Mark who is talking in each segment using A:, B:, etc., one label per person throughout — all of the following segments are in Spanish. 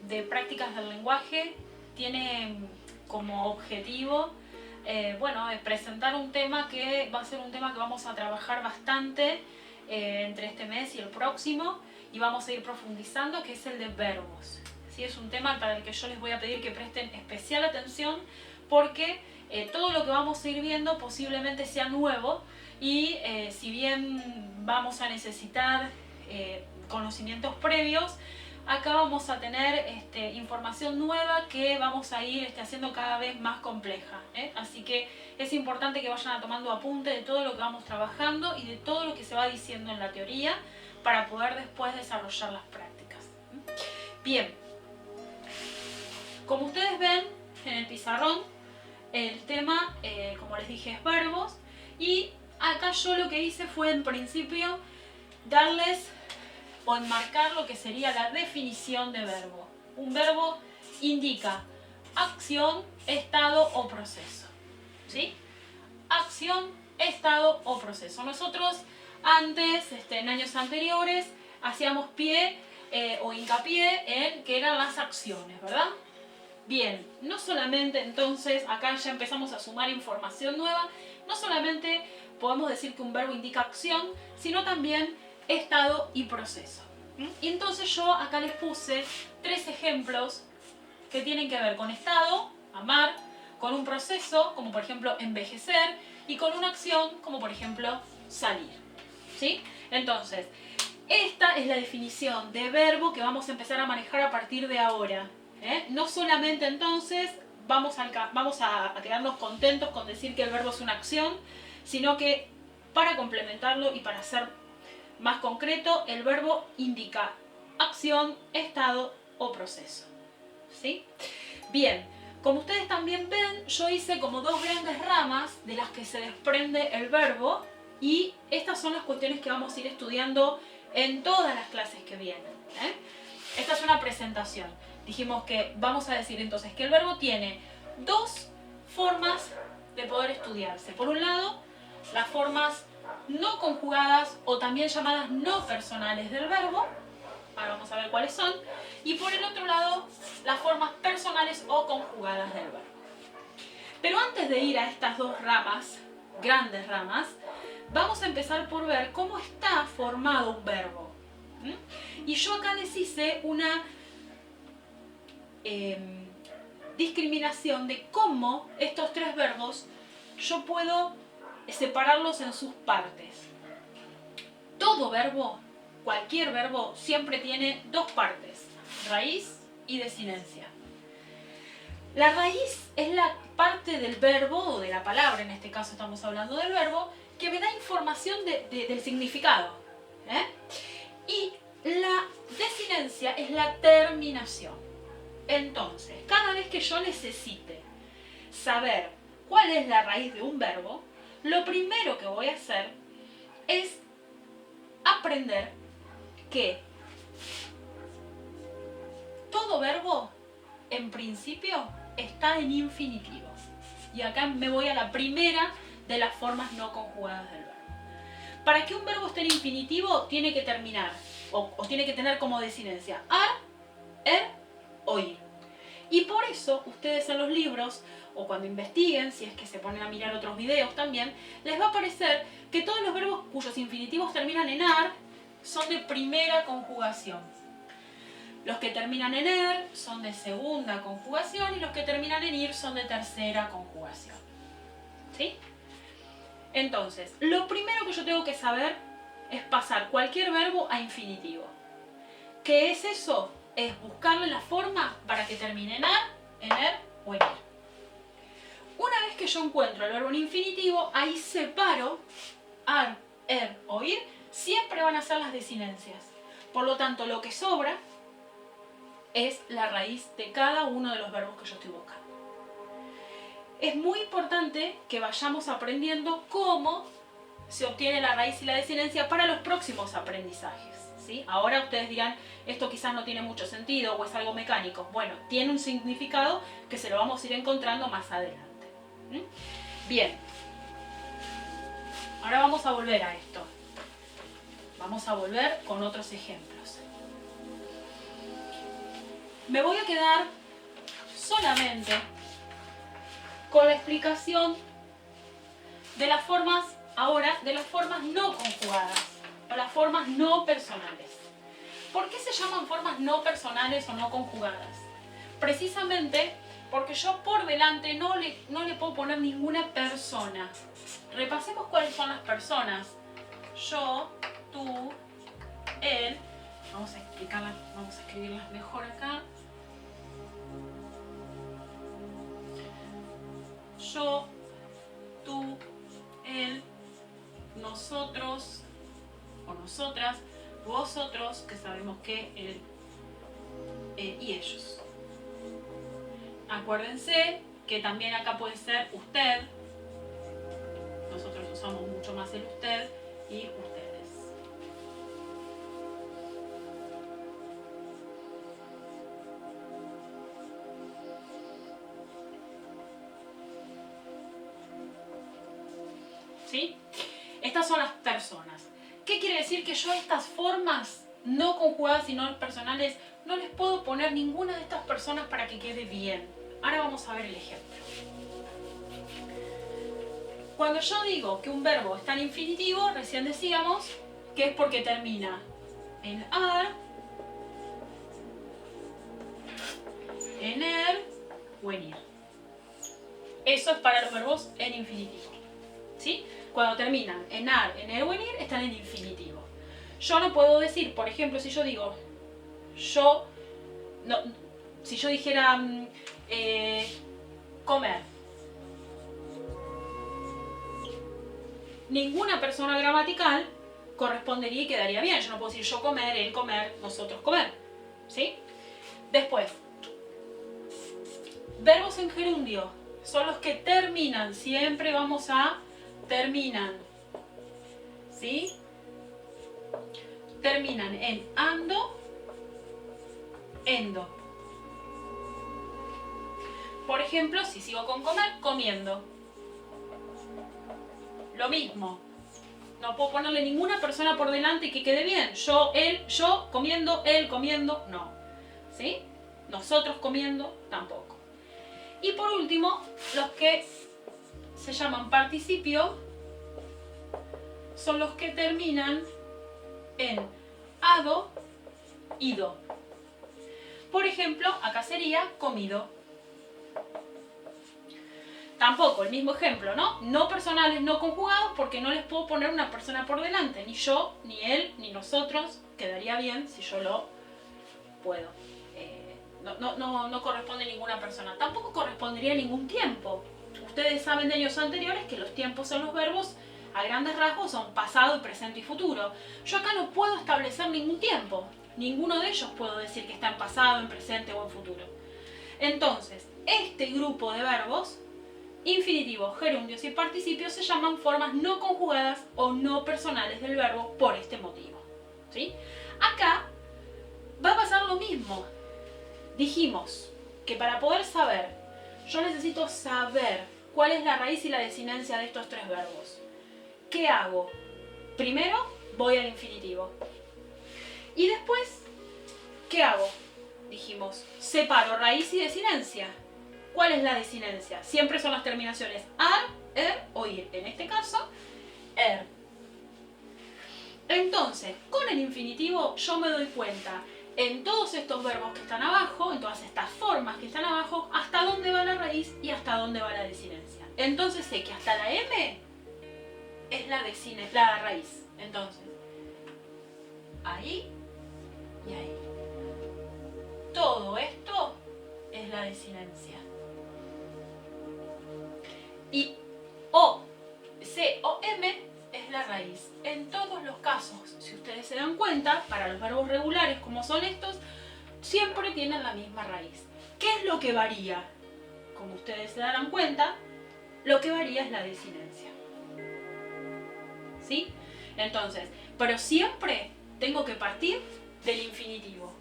A: de prácticas del lenguaje tiene como objetivo presentar un tema que va a ser un tema que vamos a trabajar bastante entre este mes y el próximo, y vamos a ir profundizando, que es el de verbos. ¿Sí? Es un tema para el que yo les voy a pedir que presten especial atención, porque todo lo que vamos a ir viendo posiblemente sea nuevo, y si bien vamos a necesitar conocimientos previos, acá vamos a tener información nueva que vamos a ir haciendo cada vez más compleja. Así que es importante que vayan tomando apunte de todo lo que vamos trabajando y de todo lo que se va diciendo en la teoría, para poder después desarrollar las prácticas. Bien, como ustedes ven en el pizarrón, el tema, como les dije, es verbos, y acá yo lo que hice fue en principio darles o enmarcar lo que sería la definición de verbo. Un verbo indica acción, estado o proceso. ¿Sí? Acción, estado o proceso. Nosotros antes, en años anteriores, hacíamos pie o hincapié en que eran las acciones, ¿verdad? Bien, no solamente entonces, acá ya empezamos a sumar información nueva, no solamente podemos decir que un verbo indica acción, sino también estado y proceso. Y entonces yo acá les puse 3 ejemplos que tienen que ver con estado, amar, con un proceso, como por ejemplo envejecer, y con una acción, como por ejemplo salir. ¿Sí? Entonces, esta es la definición de verbo que vamos a empezar a manejar a partir de ahora. No solamente entonces vamos a quedarnos contentos con decir que el verbo es una acción, sino que para complementarlo y para ser más concreto, el verbo indica acción, estado o proceso. ¿Sí? Bien, como ustedes también ven, yo hice como 2 grandes ramas de las que se desprende el verbo, y estas son las cuestiones que vamos a ir estudiando en todas las clases que vienen. Esta es una presentación. Dijimos que vamos a decir entonces que el verbo tiene 2 formas de poder estudiarse. Por un lado, las formas no conjugadas, o también llamadas no personales del verbo. Ahora vamos a ver cuáles son. Y por el otro lado, las formas personales o conjugadas del verbo. Pero antes de ir a estas 2 ramas, grandes ramas, vamos a empezar por ver cómo está formado un verbo. Y yo acá les hice una discriminación de cómo estos 3 verbos yo puedo separarlos en sus partes. Todo verbo, cualquier verbo, siempre tiene 2 partes, raíz y desinencia. La raíz es la parte del verbo, o de la palabra, en este caso estamos hablando del verbo, que me da información del significado. Y la desinencia es la terminación. Entonces, cada vez que yo necesite saber cuál es la raíz de un verbo, lo primero que voy a hacer es aprender que todo verbo, en principio, está en infinitivo. Y acá me voy a la primera de las formas no conjugadas del verbo. Para que un verbo esté en infinitivo, tiene que terminar, o tiene que tener como desinencia ar, er o ir. Y por eso, ustedes en los libros, o cuando investiguen, si es que se ponen a mirar otros videos también, les va a aparecer que todos los verbos cuyos infinitivos terminan en ar son de primera conjugación. Los que terminan en er son de segunda conjugación, y los que terminan en ir son de tercera conjugación. ¿Sí? Entonces, lo primero que yo tengo que saber es pasar cualquier verbo a infinitivo. ¿Qué es eso? Es buscarle la forma para que termine en ar, en er o en ir. Una vez que yo encuentro el verbo en infinitivo, ahí separo ar, er o ir, siempre van a ser las desinencias. Por lo tanto, lo que sobra es la raíz de cada uno de los verbos que yo estoy buscando. Es muy importante que vayamos aprendiendo cómo se obtiene la raíz y la desinencia para los próximos aprendizajes. ¿Sí? Ahora ustedes dirán, esto quizás no tiene mucho sentido o es algo mecánico. Bueno, tiene un significado que se lo vamos a ir encontrando más adelante. Bien, ahora vamos a volver a esto. Vamos a volver con otros ejemplos. me voy a quedar solamente con la explicación de las formas, ahora, de las formas no conjugadas o las formas no personales. ¿Por qué se llaman formas no personales o no conjugadas? Precisamente porque yo por delante no le puedo poner ninguna persona. Repasemos cuáles son las personas. Yo, tú, él. Vamos a explicarlas, vamos a escribirlas mejor acá. Yo, tú, él, nosotros o nosotras, vosotros, que sabemos que él, y ellos. Acuérdense que también acá puede ser usted. Nosotros usamos mucho más el usted y ustedes. ¿Sí? Estas son las personas. ¿Qué quiere decir? Que yo a estas formas no conjugadas y no personales no les puedo poner ninguna de estas personas para que quede bien. Ahora vamos a ver el ejemplo. Cuando yo digo que un verbo está en infinitivo, recién decíamos que es porque termina en ar, en er o en ir. Eso es para los verbos en infinitivo. ¿Sí? Cuando terminan en ar, en er o en ir, están en infinitivo. Yo no puedo decir, por ejemplo, si yo digo, si yo dijera comer, ninguna persona gramatical correspondería y quedaría bien. Yo no puedo decir yo comer, él comer, nosotros comer. ¿Sí? Después, verbos en gerundio son los que terminan. Siempre vamos a terminan. ¿Sí? Terminan en ando, endo. Por ejemplo, si sigo con comer, comiendo. Lo mismo. No puedo ponerle ninguna persona por delante y que quede bien. Yo, él comiendo, no. ¿Sí? Nosotros comiendo, tampoco. Y por último, los que se llaman participio son los que terminan en ado, ido. Por ejemplo, acá sería comido. Tampoco, el mismo ejemplo, ¿no? No personales, no conjugados, porque no les puedo poner una persona por delante. Ni yo, ni él, ni nosotros. Quedaría bien si yo lo puedo. No corresponde ninguna persona. Tampoco correspondería ningún tiempo. Ustedes saben de años anteriores que los tiempos en los verbos, a grandes rasgos, son pasado, presente y futuro. Yo acá no puedo establecer ningún tiempo. Ninguno de ellos puedo decir que está en pasado, en presente o en futuro. Entonces, este grupo de verbos, infinitivos, gerundios y participios, se llaman formas no conjugadas o no personales del verbo por este motivo. ¿Sí? Acá va a pasar lo mismo. Dijimos que para poder saber, yo necesito saber cuál es la raíz y la desinencia de estos tres verbos. ¿Qué hago? Primero voy al infinitivo. Y después, ¿qué hago? Dijimos, separo raíz y desinencia. ¿Cuál es la desinencia? Siempre son las terminaciones ar, er o ir. En este caso, er. Entonces, con el infinitivo yo me doy cuenta en todos estos verbos que están abajo, en todas estas formas que están abajo, hasta dónde va la raíz y hasta dónde va la desinencia. Entonces sé que hasta la M es la raíz. Entonces, ahí y ahí. Todo esto es la desinencia. Y O, C o M es la raíz. En todos los casos, si ustedes se dan cuenta, para los verbos regulares como son estos, siempre tienen la misma raíz. ¿Qué es lo que varía? Como ustedes se darán cuenta, lo que varía es la desinencia. ¿Sí? Entonces, pero siempre tengo que partir del infinitivo.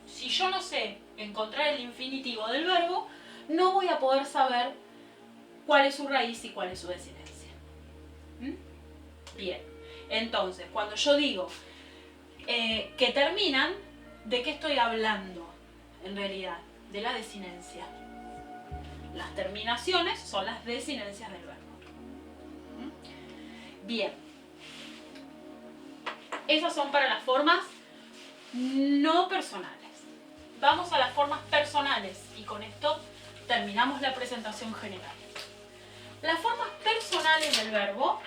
A: Si yo no sé encontrar el infinitivo del verbo, no voy a poder saber cuál es su raíz y cuál es su desinencia. Bien, entonces, cuando yo digo que terminan, ¿de qué estoy hablando? en realidad, de la desinencia. Las terminaciones son las desinencias del verbo. Bien. Esas son para las formas no personales. Vamos a las formas personales y con esto terminamos la presentación general. Las formas personales del verbo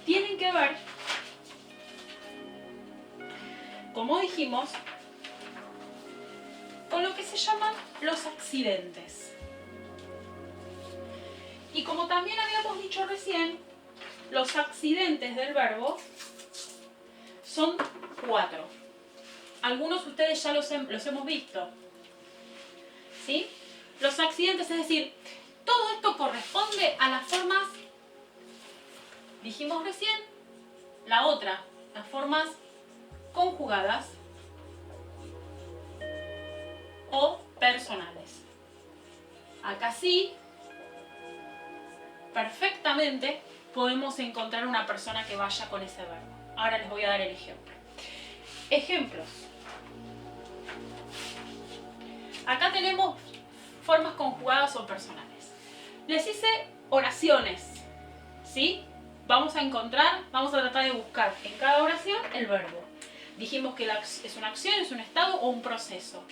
A: tienen que ver, como dijimos, con lo que se llaman los accidentes. Y como también habíamos dicho recién, los accidentes del verbo son 4. Algunos de ustedes ya los hemos visto. ¿Sí? Los accidentes, es decir, todo esto corresponde a las formas, dijimos recién, la otra, las formas conjugadas o personales. Acá sí, perfectamente podemos encontrar una persona que vaya con ese verbo. Ahora les voy a dar el ejemplo. Ejemplos. Acá tenemos formas conjugadas o personales. Les hice oraciones, ¿sí? Vamos a tratar de buscar en cada oración el verbo. Dijimos que es una acción, es un estado o un proceso.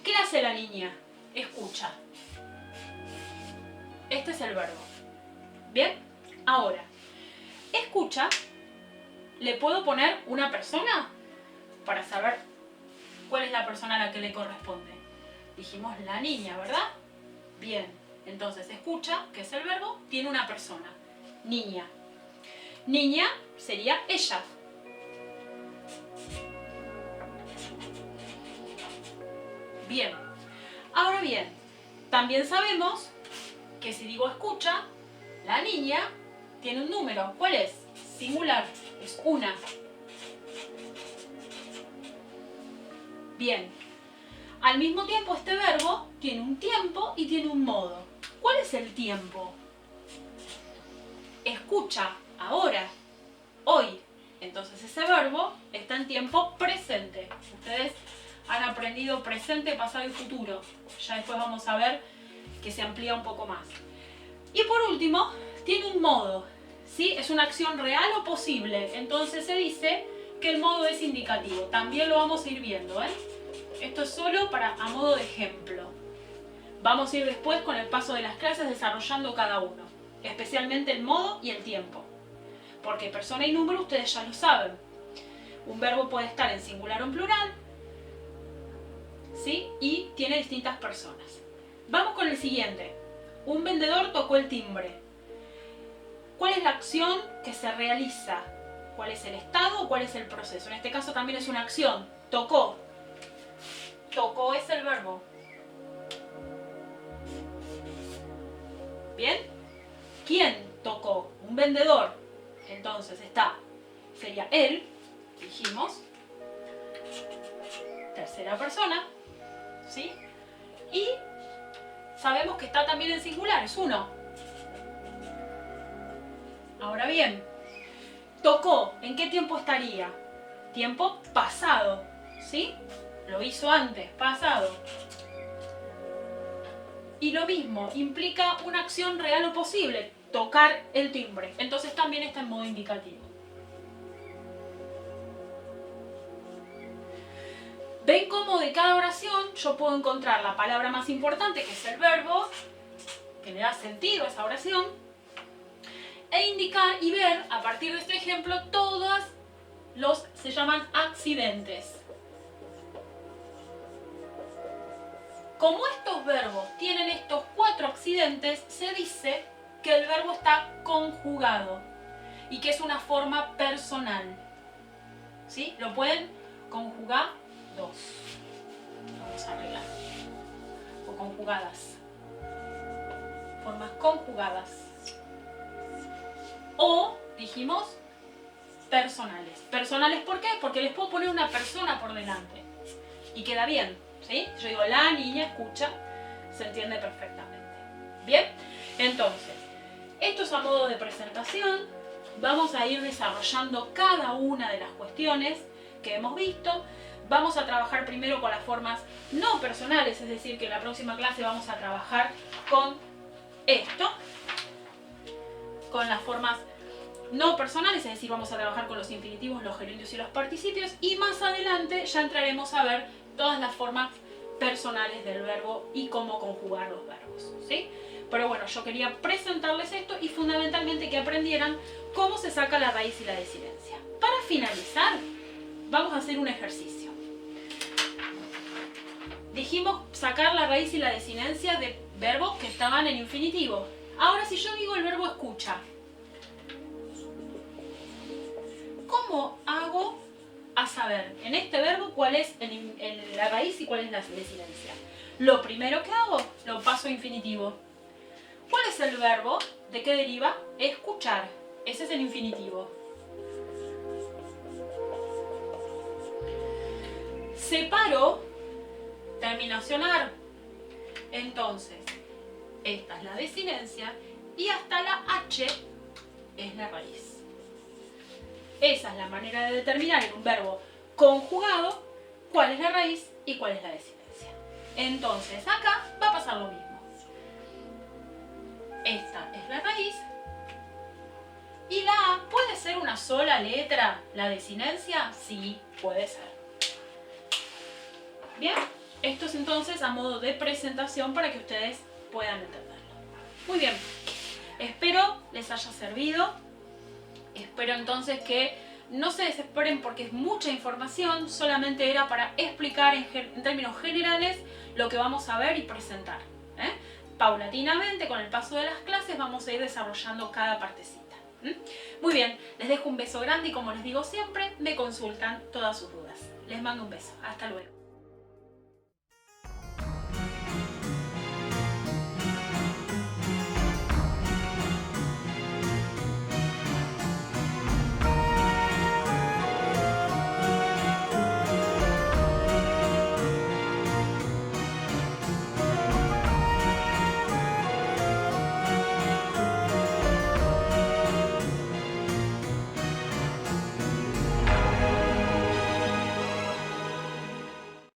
A: ¿Qué hace la niña? Escucha. Este es el verbo. ¿Bien? Ahora, escucha, ¿le puedo poner una persona? Para saber cuál es la persona a la que le corresponde. Dijimos la niña, ¿verdad? Bien, entonces escucha, que es el verbo, tiene una persona. Niña. Niña sería ella. Bien. Ahora bien, también sabemos que si digo escucha, la niña tiene un número. ¿Cuál es? Singular. Es una. Bien. Al mismo tiempo, este verbo tiene un tiempo y tiene un modo. ¿Cuál es el tiempo? Escucha, ahora, hoy. Entonces ese verbo está en tiempo presente. Ustedes han aprendido presente, pasado y futuro. Ya después vamos a ver que se amplía un poco más. Y por último, tiene un modo. ¿Sí? Es una acción real o posible. Entonces se dice que el modo es indicativo. También lo vamos a ir viendo, ¿eh? Esto es solo a modo de ejemplo. Vamos a ir después con el paso de las clases desarrollando cada uno. Especialmente el modo y el tiempo. Porque persona y número ustedes ya lo saben. Un verbo puede estar en singular o en plural. ¿Sí? Y tiene distintas personas. Vamos con el siguiente. Un vendedor tocó el timbre. ¿Cuál es la acción que se realiza? ¿Cuál es el estado o cuál es el proceso? En este caso también es una acción. Tocó. Tocó es el verbo. ¿Bien? ¿Quién tocó? Un vendedor. Entonces sería él, dijimos. Tercera persona. ¿Sí? Y sabemos que está también en singular, es uno. Ahora bien, tocó, ¿en qué tiempo estaría? Tiempo pasado, ¿sí? Lo hizo antes, pasado. Y lo mismo, implica una acción real o posible, tocar el timbre. Entonces también está en modo indicativo. ¿Ven cómo de cada oración yo puedo encontrar la palabra más importante, que es el verbo, que le da sentido a esa oración, e indicar y ver, a partir de este ejemplo, todos se llaman accidentes. Como estos verbos tienen estos 4 accidentes, se dice que el verbo está conjugado y que es una forma personal. ¿Sí? Lo pueden conjugar 2. Vamos a arreglar. O conjugadas. Formas conjugadas. O, dijimos, personales. ¿Personales por qué? Porque les puedo poner una persona por delante. Y queda bien. ¿Sí? Yo digo, la niña escucha, se entiende perfectamente. ¿Bien? Entonces, esto es a modo de presentación. vamos a ir desarrollando cada una de las cuestiones que hemos visto. Vamos a trabajar primero con las formas no personales, es decir, que en la próxima clase vamos a trabajar con esto, con las formas no personales, es decir, vamos a trabajar con los infinitivos, los gerundios y los participios, y más adelante ya entraremos a ver todas las formas personales del verbo y cómo conjugar los verbos, ¿sí? Pero bueno, yo quería presentarles esto y fundamentalmente que aprendieran cómo se saca la raíz y la desinencia. Para finalizar, vamos a hacer un ejercicio. Dijimos sacar la raíz y la desinencia de verbos que estaban en infinitivo. Ahora, si yo digo el verbo escucha, ¿cómo hago a saber en este verbo cuál es la raíz y cuál es la desinencia? Lo primero que hago, lo paso a infinitivo. ¿Cuál es el verbo? ¿De qué deriva? Escuchar. Ese es el infinitivo. Separo, terminación ar. Entonces, esta es la desinencia y hasta la H es la raíz. Esa es la manera de determinar en un verbo conjugado cuál es la raíz y cuál es la desinencia. Entonces, acá va a pasar lo mismo. Esta es la raíz. ¿Y la A puede ser una sola letra, la desinencia? Sí, puede ser. Bien, esto es entonces a modo de presentación para que ustedes puedan entenderlo. Muy bien, espero les haya servido. Espero entonces que no se desesperen porque es mucha información, solamente era para explicar en términos generales lo que vamos a ver y presentar. Paulatinamente, con el paso de las clases, vamos a ir desarrollando cada partecita. Muy bien, les dejo un beso grande y como les digo siempre, me consultan todas sus dudas. Les mando un beso. Hasta luego.